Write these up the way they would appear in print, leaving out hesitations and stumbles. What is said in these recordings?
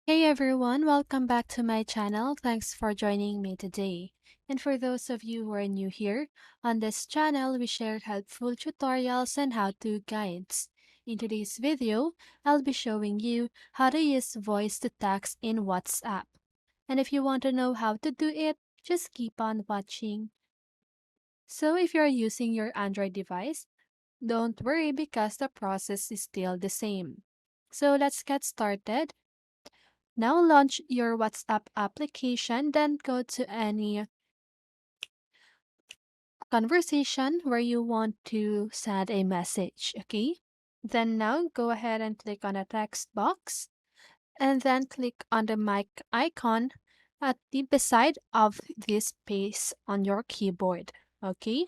Hey everyone, welcome back to my channel. Thanks for joining me today. And for those of you who are new here, on this channel we share helpful tutorials and how-to guides. In today's video, I'll be showing you how to use voice to text in WhatsApp. And if you want to know how to do it, just keep on watching. So if you're using your Android device, don't worry because the process is still the same. So let's get started. Now launch your WhatsApp application, then go to any conversation where you want to send a message, okay? Then now go ahead and click on the text box and then click on the mic icon at the beside of this space on your keyboard, okay?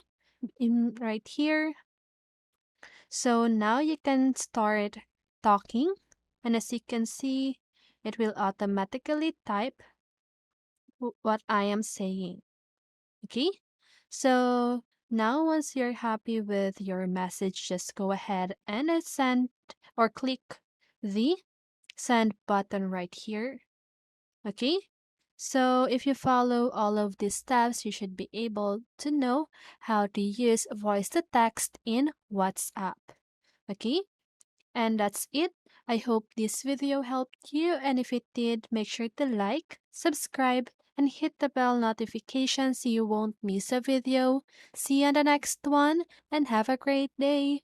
In right here. So now you can start talking, and as you can see, it will automatically type what I am saying. Okay, so now once you're happy with your message, just go ahead and send or click the send button right here. Okay, so if you follow all of these steps, you should be able to know how to use voice to text in WhatsApp. Okay, and that's it. I hope this video helped you, and if it did, make sure to like, subscribe, and hit the bell notification so you won't miss a video. See you on the next one, and have a great day.